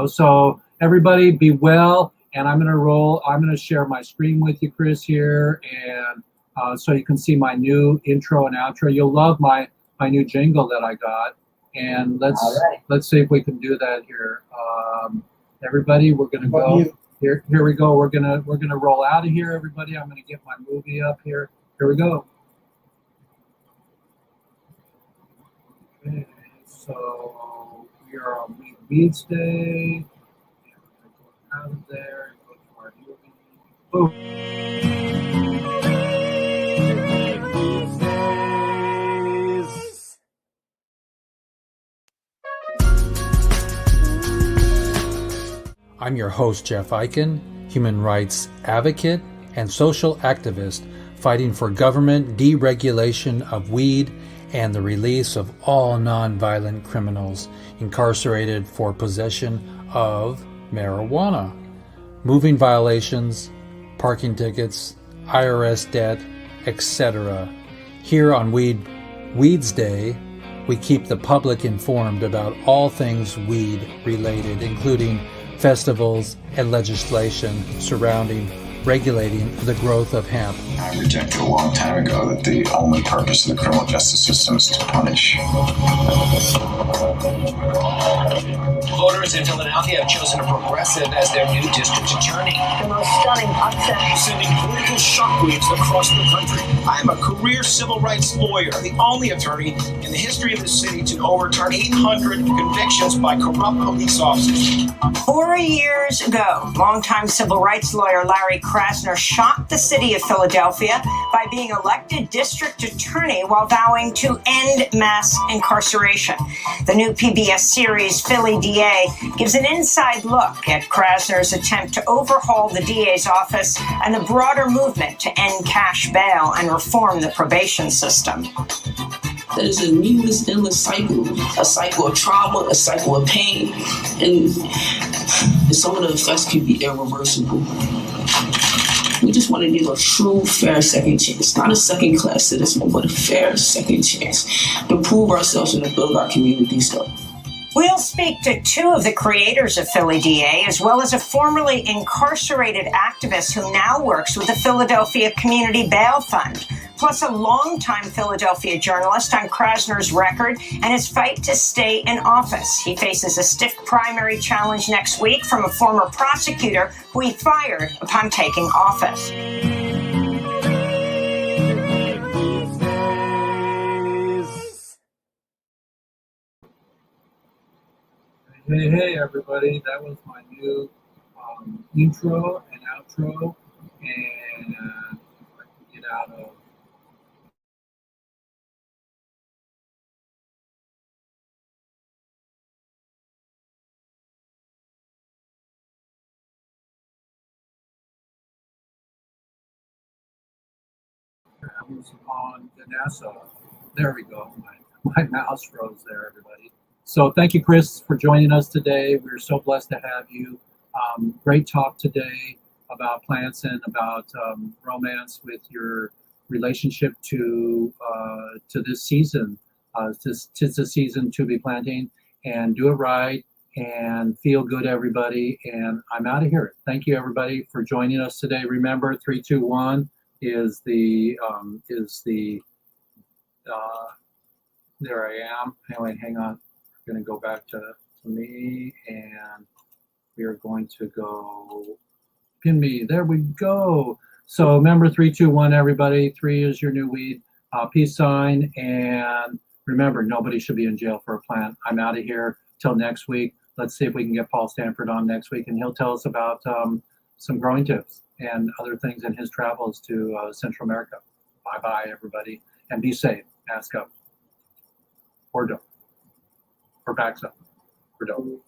So everybody be well, and I'm going to share my screen with you, Chris, here, and so you can see my new intro and outro. You'll love my new jingle that I got. And let's see if we can do that here. Everybody, we're gonna go here. Here we go. We're gonna roll out of here, everybody. I'm gonna get my movie up here. Here we go. Okay, so we are on Weeds Day. Go out of there and go to our movie. Boom. I'm your host, Jeff Eichen, human rights advocate and social activist fighting for government deregulation of weed and the release of all nonviolent criminals incarcerated for possession of marijuana, moving violations, parking tickets, IRS debt, etc. Here on Weeds Day, we keep the public informed about all things weed related, including festivals, and legislation surrounding regulating the growth of hemp.
I rejected a long time ago that the only purpose of the criminal justice system is to punish.
Voters in Philadelphia have chosen a progressive as their new district attorney,
The most stunning upset.
sending political shockwaves across the country. I am a career civil rights lawyer, the only attorney in the history of the city to overturn 800 convictions by corrupt police officers.
4 years ago, longtime civil rights lawyer Larry Krasner shocked the city of Philadelphia by being elected district attorney while vowing to end mass incarceration. The new PBS series, Philly DA, gives an inside look at Krasner's attempt to overhaul the DA's office and the broader movement to end cash bail and reform the probation system.
That is a needless, endless cycle, a cycle of trauma, a cycle of pain, and some of the effects can be irreversible. We just want to give a true, fair second chance, not a second-class citizen, but a fair second chance to prove ourselves and to build our communities up.
We'll speak to two of the creators of Philly DA, as well as a formerly incarcerated activist who now works with the Philadelphia Community Bail Fund, plus a longtime Philadelphia journalist on Krasner's record and his fight to stay in office. He faces a stiff primary challenge next week from a former prosecutor who he fired upon taking office.
Hey, everybody. That was my new intro and outro. And if I can get out of I was on Vanessa. There we go. My mouse froze there, everybody. So thank you, Chris, for joining us today. We're so blessed to have you. Great talk today about plants and about romance with your relationship to this season. Tis the season to be planting, and do it right and feel good, everybody. And I'm out of here. Thank you, everybody, for joining us today. Remember, 321 is the there I am. Anyway, hang on. We're going to go back to me, and we are going to go pin me. There we go. So remember, 321, everybody. 3 is your new weed. Peace sign, and remember, nobody should be in jail for a plant. I'm out of here till next week. Let's see if we can get Paul Stanford on next week, and he'll tell us about some growing tips and other things in his travels to Central America. Bye-bye, everybody, and be safe. Mask up. Or don't. Or backs up. Or don't.